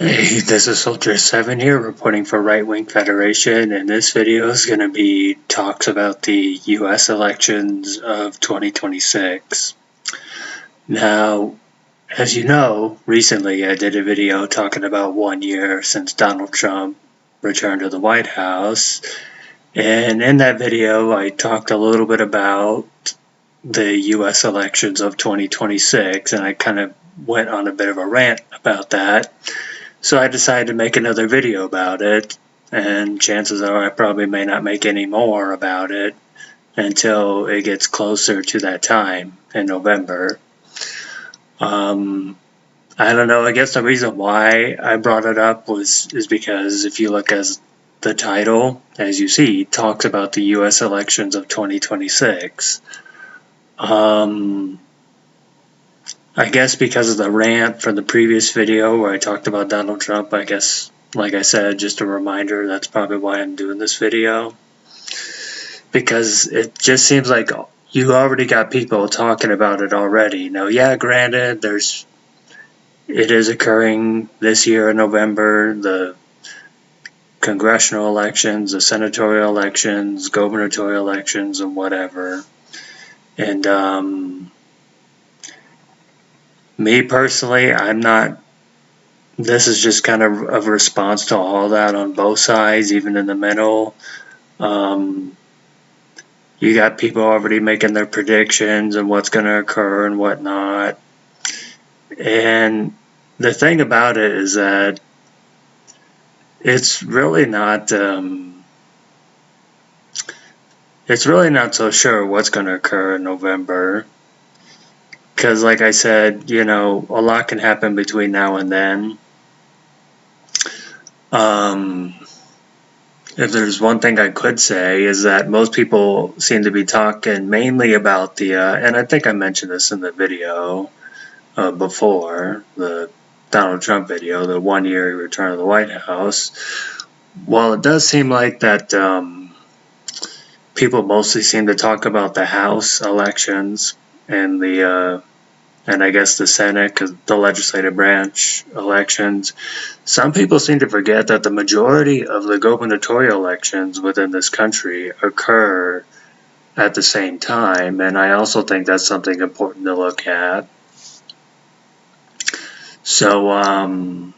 Hey, this is Soldier 7 here reporting for Right Wing Federation, and this video is going to be talks about the US elections of 2026. Now, as you know, recently I did a video talking about 1 year since Donald Trump returned to the White House, and in that video I talked a little bit about the US elections of 2026, and I kind of went on a bit of a rant about that. So I decided to make another video about it, and chances are I probably may not make any more about it until it gets closer to that time in November. I don't know, I guess the reason why I brought it up is because if you look at the title, as you see, it talks about the US elections of 2026. I guess because of the rant from the previous video where I talked about Donald Trump, I guess, like I said, just a reminder, that's probably why I'm doing this video. Because it just seems like you already got people talking about it already. Now, yeah, granted, it is occurring this year in November, the congressional elections, the senatorial elections, gubernatorial elections, and whatever. And, me personally, this is just kind of a response to all that on both sides, even in the middle. You got people already making their predictions and what's going to occur and whatnot. And the thing about it is that it's really not so sure what's going to occur in November. Because, like I said, a lot can happen between now and then. If there's one thing I could say is that most people seem to be talking mainly about and I think I mentioned this in the video before, the Donald Trump video, the 1 year return of the White House. While it does seem like that people mostly seem to talk about the House elections and and I guess the Senate, the legislative branch elections, some people seem to forget that the majority of the gubernatorial elections within this country occur at the same time, and I also think that's something important to look at. So, I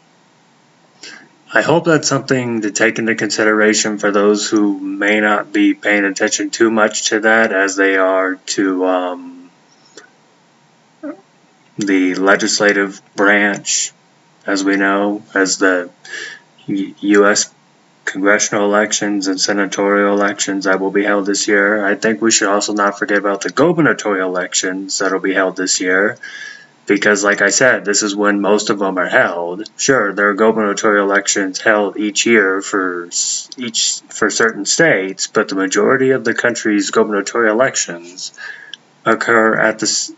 hope that's something to take into consideration for those who may not be paying attention too much to that as they are to the legislative branch, as we know, as the U.S. congressional elections and senatorial elections that will be held this year. I think we should also not forget about the gubernatorial elections that will be held this year, because, like I said, this is when most of them are held. Sure, there are gubernatorial elections held each year for certain states, but the majority of the country's gubernatorial elections occur at this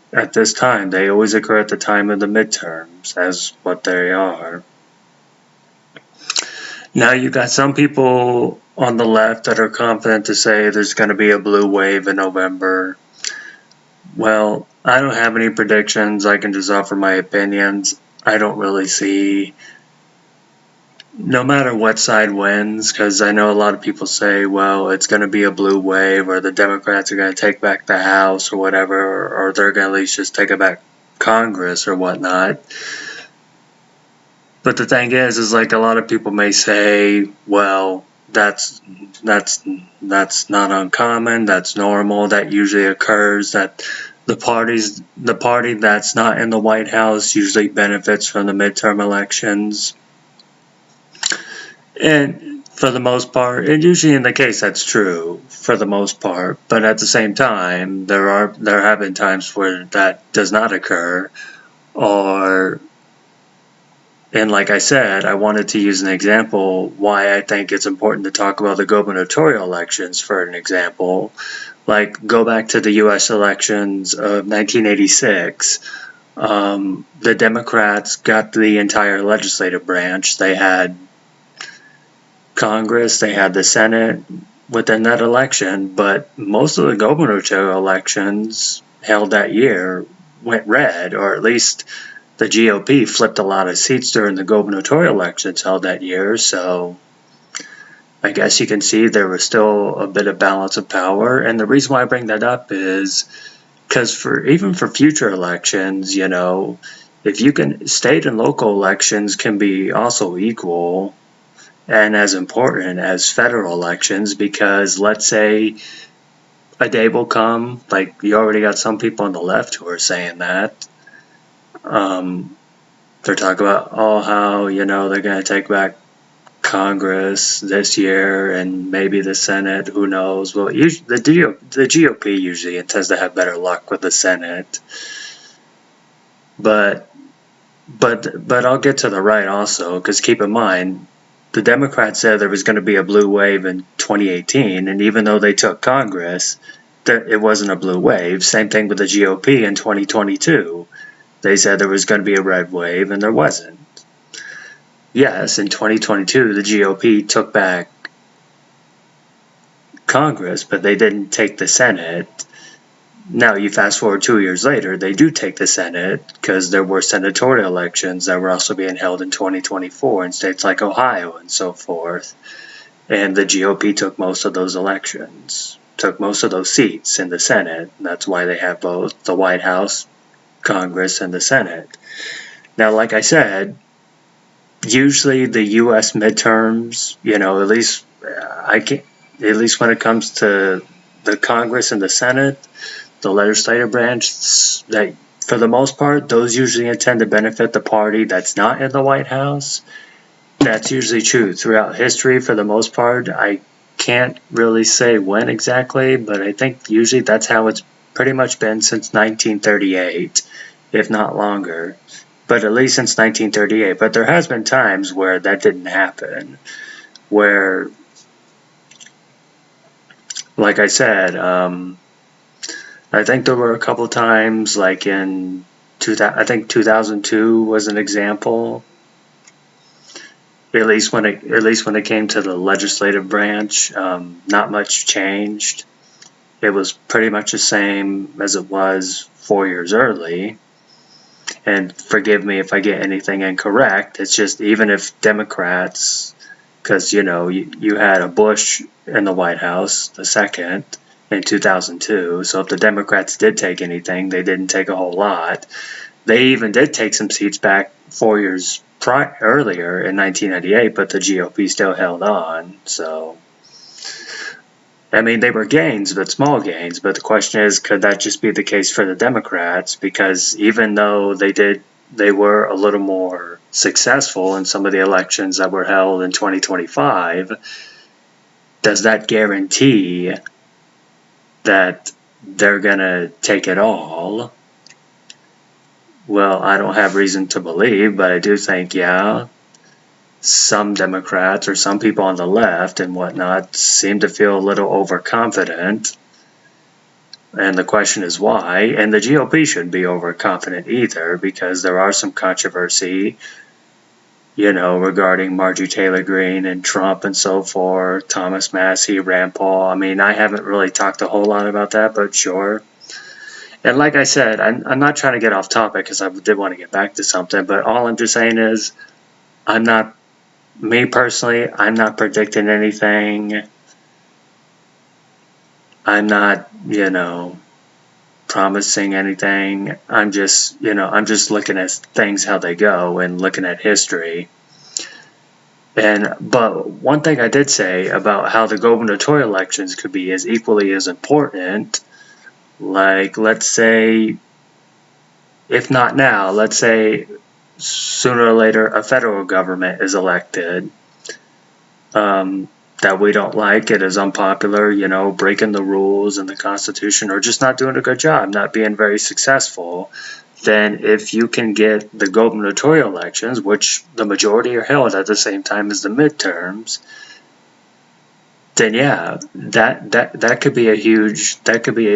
time. They always occur at the time of the midterms, as what they are. Now you got some people on the left that are confident to say there's going to be a blue wave in November. Well, I don't have any predictions. I can just offer my opinions. I don't really see, no matter what side wins, because I know a lot of people say, well, it's going to be a blue wave, or the Democrats are going to take back the House or whatever, or they're going to at least just take back Congress or whatnot. But the thing is like a lot of people may say, well, that's not uncommon, that's normal, that usually occurs, that the party that's not in the White House usually benefits from the midterm elections. And for the most part, and usually in the case that's true for the most part, but at the same time, there have been times where that does not occur, and like I said, I wanted to use an example why I think it's important to talk about the gubernatorial elections for an example. Like, go back to the U.S. elections of 1986. The Democrats got the entire legislative branch. They had Congress, they had the Senate within that election, but most of the gubernatorial elections held that year went red, or at least the GOP flipped a lot of seats during the gubernatorial elections held that year, so I guess you can see there was still a bit of balance of power. And the reason why I bring that up is because even for future elections, if you can, state and local elections can be also equal and as important as federal elections, because let's say a day will come, like you already got some people on the left who are saying that. They're talking about how, they're going to take back Congress this year and maybe the Senate, who knows. Well, usually the GOP usually tends to have better luck with the Senate. But I'll get to the right also, because keep in mind, the Democrats said there was going to be a blue wave in 2018, and even though they took Congress, it wasn't a blue wave. Same thing with the GOP in 2022. They said there was going to be a red wave, and there wasn't. Yes, in 2022, the GOP took back Congress, but they didn't take the Senate. Now, you fast forward 2 years later, they do take the Senate, because there were senatorial elections that were also being held in 2024 in states like Ohio and so forth. And the GOP took most of those elections, took most of those seats in the Senate. That's why they have both the White House, Congress, and the Senate. Now, like I said, usually the U.S. midterms, at least when it comes to the Congress and the Senate, the legislative branch, that for the most part, those usually tend to benefit the party that's not in the White House. That's usually true throughout history for the most part. I can't really say when exactly, but I think usually that's how it's pretty much been since 1938, if not longer. But at least since 1938. But there has been times where that didn't happen, where, like I said, I think there were a couple times, like in 2002 was an example. At least when it came to the legislative branch, not much changed. It was pretty much the same as it was 4 years early. And forgive me if I get anything incorrect. It's just, even if Democrats, because you had a Bush in the White House, the second, in 2002. So if the Democrats did take anything, they didn't take a whole lot. They even did take some seats back 4 years earlier in 1998, but the GOP still held on. So, I mean, they were gains, but small gains. But the question is, could that just be the case for the Democrats? Because even though they were a little more successful in some of the elections that were held in 2025, does that guarantee that they're going to take it all? Well, I don't have reason to believe, but I do think, some Democrats or some people on the left and whatnot seem to feel a little overconfident. And the question is why. And the GOP shouldn't be overconfident either, because there are some controversy, regarding Marjorie Taylor Greene and Trump and so forth, Thomas Massie, Rand Paul. I mean, I haven't really talked a whole lot about that, but sure. And like I said, I'm not trying to get off topic, because I did want to get back to something, but all I'm just saying is, me personally, I'm not predicting anything. I'm not, promising anything. I'm just looking at things how they go and looking at history. But one thing I did say about how the gubernatorial elections could be as equally as important, like, let's say, if not now, let's say sooner or later a federal government is elected that we don't like, it is unpopular, breaking the rules and the Constitution, or just not doing a good job, not being very successful, then if you can get the gubernatorial elections, which the majority are held at the same time as the midterms, then that could be a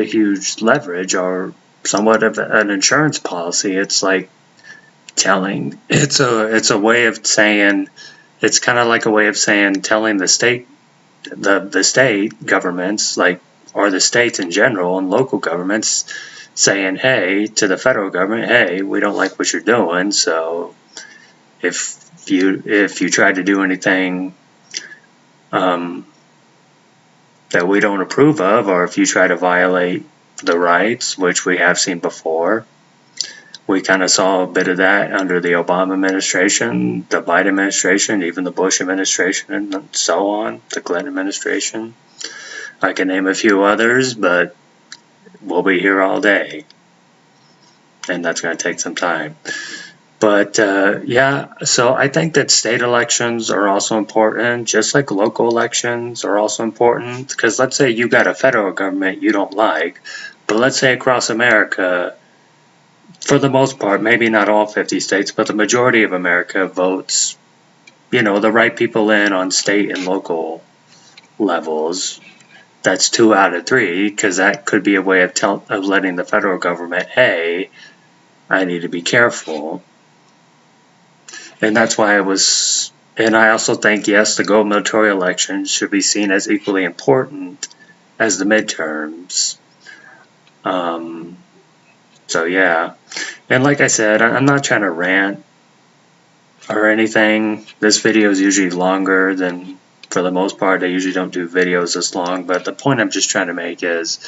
huge leverage, or somewhat of an insurance policy. It's like it's a way of saying, it's kind of like a way of saying, telling the state governments, like, or the states in general and local governments, saying, hey, to the federal government, hey, we don't like what you're doing, so if you try to do anything that we don't approve of, or if you try to violate the rights, which we have seen before. We kind of saw a bit of that under the Obama administration, the Biden administration, even the Bush administration, and so on, the Clinton administration. I can name a few others, but we'll be here all day, and that's going to take some time. But yeah, so I think that state elections are also important, just like local elections are also important, because let's say you got a federal government you don't like, but let's say across America, for the most part, maybe not all 50 states, but the majority of America votes, the right people in on state and local levels. That's 2 out of 3, because that could be a way of letting the federal government, hey, I need to be careful. And that's why and I also think, yes, the gubernatorial elections should be seen as equally important as the midterms. So yeah, and like I said, I'm not trying to rant or anything. This video is usually longer than, for the most part, I usually don't do videos this long, but the point I'm just trying to make is,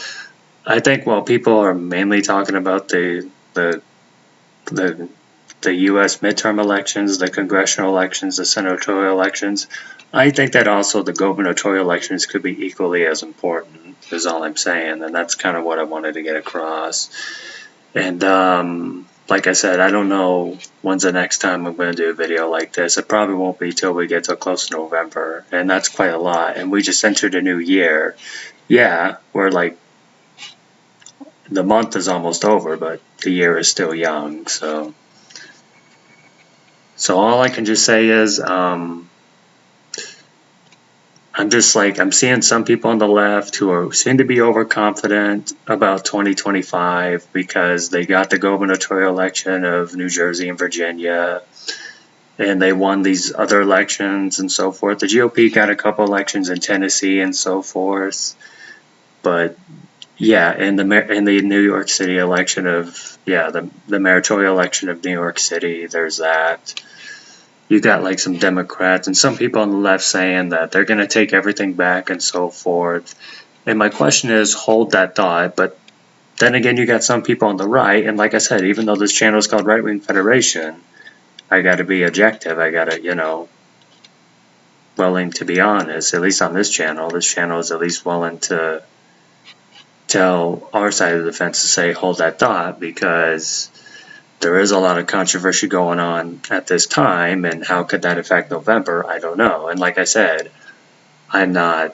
I think while people are mainly talking about the U.S. midterm elections, the congressional elections, the senatorial elections, I think that also the gubernatorial elections could be equally as important, is all I'm saying, and that's kind of what I wanted to get across. And like I said, I don't know when's the next time I'm going to do a video like this. It probably won't be till we get to close to November, and that's quite a lot, and we just entered a new year. Yeah, we're like, the month is almost over, but the year is still young, so all I can just say is, I'm seeing some people on the left who seem to be overconfident about 2025 because they got the gubernatorial election of New Jersey and Virginia, and they won these other elections and so forth. The GOP got a couple elections in Tennessee and so forth, but yeah, in the New York City election of, the mayoral election of New York City, there's that. You got like some Democrats and some people on the left saying that they're going to take everything back and so forth. And my question is, hold that thought. But then again, you got some people on the right. And like I said, even though this channel is called Right Wing Federation, I got to be objective. I got to, willing to be honest, at least on this channel. This channel is at least willing to tell our side of the fence to say, hold that thought, because there is a lot of controversy going on at this time, and how could that affect November? I don't know. And like I said, I'm not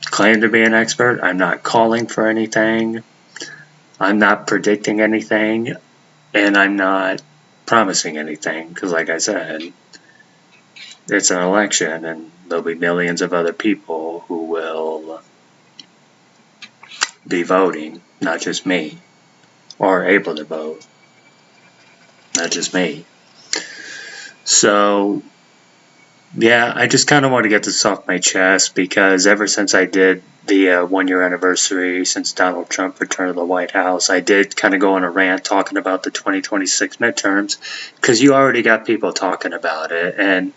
claiming to be an expert. I'm not calling for anything. I'm not predicting anything. And I'm not promising anything, because like I said, it's an election, and there'll be millions of other people who will be voting, not just me, or able to vote. Not just me. So, yeah, I just kind of want to get this off my chest, because ever since I did the 1-year anniversary since Donald Trump returned to the White House, I did kind of go on a rant talking about the 2026 midterms, because you already got people talking about it. And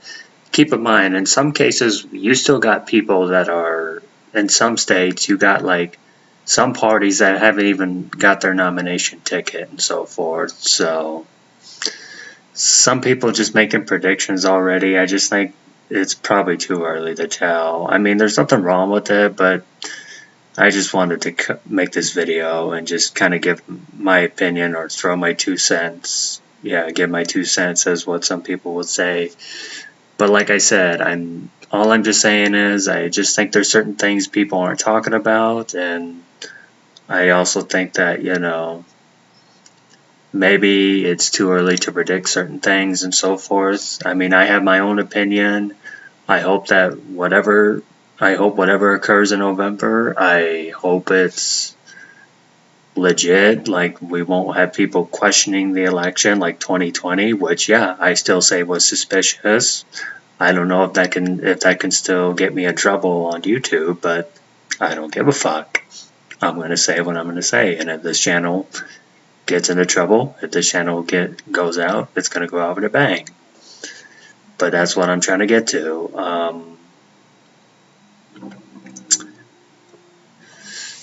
keep in mind, in some cases, you still got people that are, in some states, you got like some parties that haven't even got their nomination ticket and so forth. So some people just making predictions already. I just think it's probably too early to tell. I mean, there's nothing wrong with it, but I just wanted to make this video and just kind of give my opinion, or throw my 2 cents. Yeah, give my 2 cents as what some people would say. But like I said, all I'm just saying is, I just think there's certain things people aren't talking about, and I also think that, maybe it's too early to predict certain things and so forth. I mean, I have my own opinion. I hope whatever occurs in November, I hope it's legit. Like, we won't have people questioning the election like 2020, which, yeah, I still say was suspicious. I don't know if that can still get me in trouble on YouTube, but I don't give a fuck. I'm going to say what I'm going to say. And if this channel gets into trouble, if this channel goes out, it's going to go out with a bang. But that's what I'm trying to get to.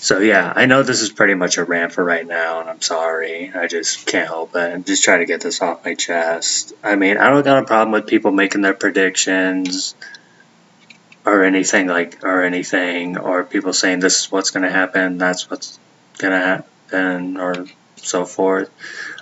So yeah, I know this is pretty much a rant for right now, and I'm sorry. I just can't help it. I'm just trying to get this off my chest. I mean, I don't got a problem with people making their predictions or anything, or people saying this is what's going to happen, that's what's going to happen, or so forth.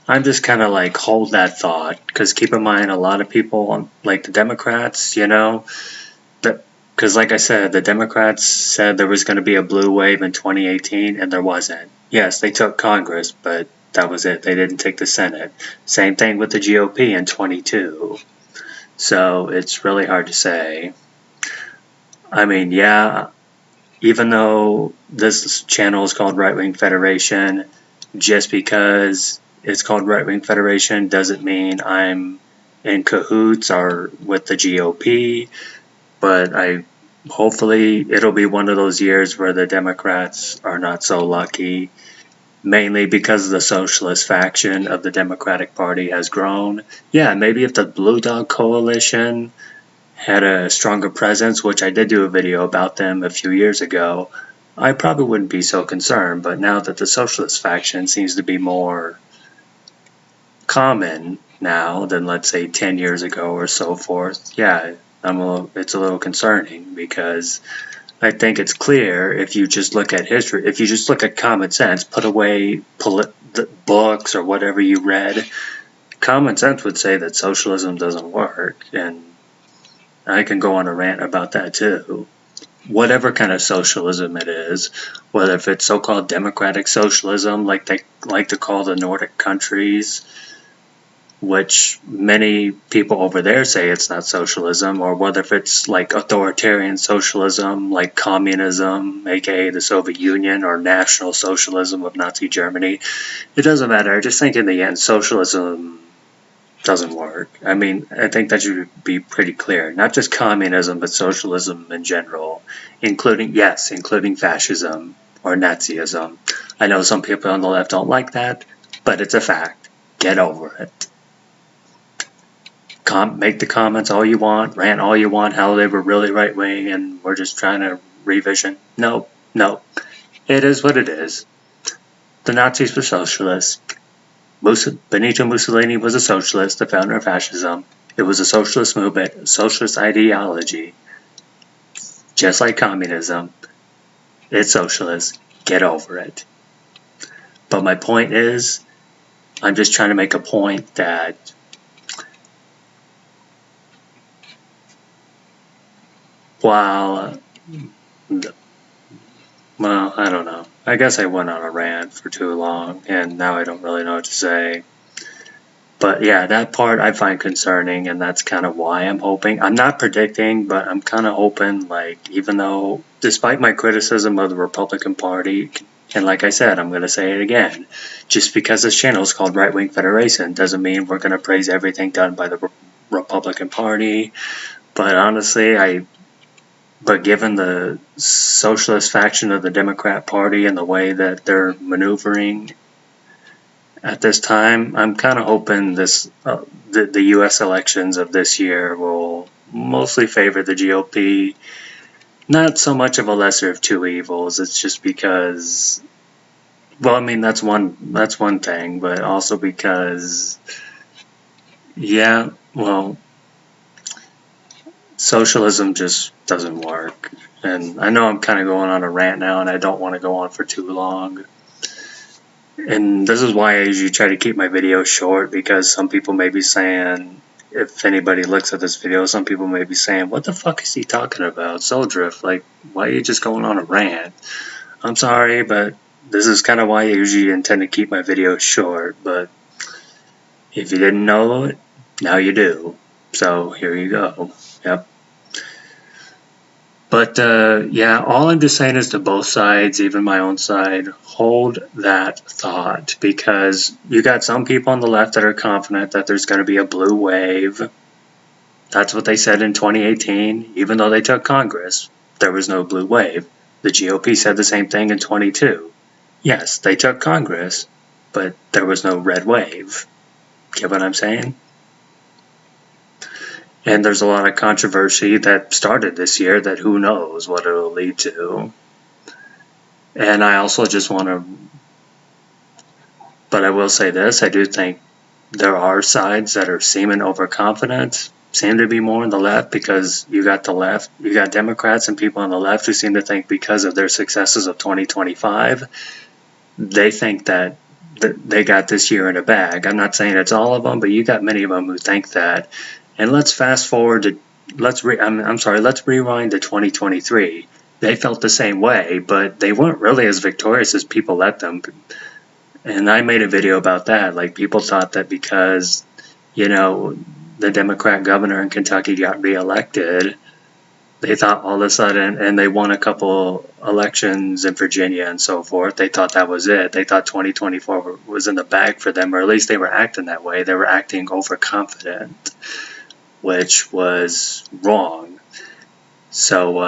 I'm just kind of like, hold that thought, because keep in mind, a lot of people, like the Democrats, because like I said, the Democrats said there was going to be a blue wave in 2018, and there wasn't. Yes, they took Congress, but that was it. They didn't take the Senate. Same thing with the GOP in 22. So it's really hard to say. I mean, yeah, even though this channel is called Right Wing Federation, just because it's called Right Wing Federation doesn't mean I'm in cahoots or with the GOP, but hopefully it'll be one of those years where the Democrats are not so lucky, mainly because the socialist faction of the Democratic Party has grown. Yeah, maybe if the Blue Dog Coalition had a stronger presence, which I did do a video about them a few years ago, I probably wouldn't be so concerned. But now that the socialist faction seems to be more common now than, let's say, 10 years ago or so forth, yeah, it's a little concerning, because I think it's clear if you just look at history, if you just look at common sense, put away the books or whatever you read, common sense would say that socialism doesn't work. And I can go on a rant about that too. Whatever kind of socialism it is, whether if it's so-called democratic socialism, like they like to call the Nordic countries, which many people over there say it's not socialism, or whether if it's like authoritarian socialism, like communism, aka the Soviet Union, or National Socialism of Nazi Germany, it doesn't matter. I just think in the end, socialism doesn't work. I mean, I think that should be pretty clear. Not just communism, but socialism in general, including fascism or Nazism. I know some people on the left don't like that, but it's a fact. Get over it. Make the comments all you want, rant all you want, how they were really right-wing and we're just trying to revision. No. It is what it is. The Nazis were socialists. Benito Mussolini was a socialist, the founder of fascism. It was a socialist movement, socialist ideology. Just like communism. It's socialist. Get over it. But my point is, I'm just trying to make a point that while, well, I don't know. I guess I went on a rant for too long, and now I don't really know what to say. But yeah, that part I find concerning, and that's kind of why I'm hoping. I'm not predicting, but I'm kind of hoping, like, even though, despite my criticism of the Republican Party, and like I said, I'm going to say it again, just because this channel is called Right Wing Federation doesn't mean we're going to praise everything done by the Republican Party. But honestly, but given the socialist faction of the Democrat Party and the way that they're maneuvering at this time, I'm kind of hoping the U.S. elections of this year will mostly favor the GOP. Not so much of a lesser of two evils. It's just because, well, I mean that's one thing, but also because, yeah, well, socialism just doesn't work. And I know I'm kind of going on a rant now, and I don't want to go on for too long. And this is why I usually try to keep my videos short, because some people may be saying, if anybody looks at this video, some people may be saying, what the fuck is he talking about? Soul Drift, like, why are you just going on a rant? I'm sorry, but this is kind of why I usually intend to keep my videos short, but if you didn't know it, now you do. So here you go. Yep. But yeah, all I'm just saying is to both sides, even my own side, hold that thought, because you got some people on the left that are confident that there's going to be a blue wave. That's what they said in 2018, even though they took Congress. There was no blue wave. The GOP said the same thing in 22. Yes, they took Congress, but there was no red wave. Get what I'm saying? And there's a lot of controversy that started this year that who knows what it'll lead to. And I also just want to, but I will say this, I do think there are sides that are seeming overconfident, seem to be more on the left, because you got the left, you got Democrats and people on the left who seem to think because of their successes of 2025, they think that they got this year in a bag. I'm not saying it's all of them, but you got many of them who think that. And let's fast forward to, let's rewind to 2023. They felt the same way, but they weren't really as victorious as people let them. And I made a video about that. Like, people thought that because, the Democrat governor in Kentucky got reelected, they thought all of a sudden, and they won a couple elections in Virginia and so forth, they thought that was it. They thought 2024 was in the bag for them, or at least they were acting that way. They were acting overconfident, which was wrong. So,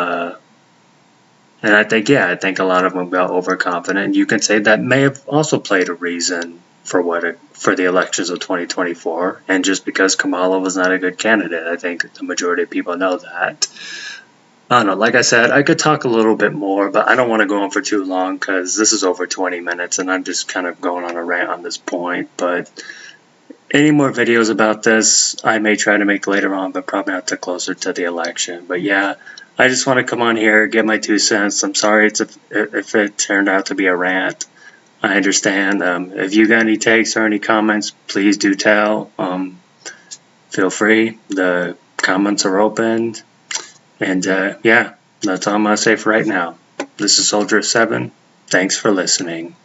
and I think a lot of them got overconfident. You can say that may have also played a reason for the elections of 2024. And just because Kamala was not a good candidate, I think the majority of people know that. I don't know. Like I said, I could talk a little bit more, but I don't want to go on for too long because this is over 20 minutes and I'm just kind of going on a rant on this point. But any more videos about this, I may try to make later on, but probably not till closer to the election. But yeah, I just want to come on here, get my 2 cents. I'm sorry if it turned out to be a rant. I understand. If you got any takes or any comments, please do tell. Feel free. The comments are open. And yeah, that's all I'm going to say for right now. This is Soldier 7. Thanks for listening.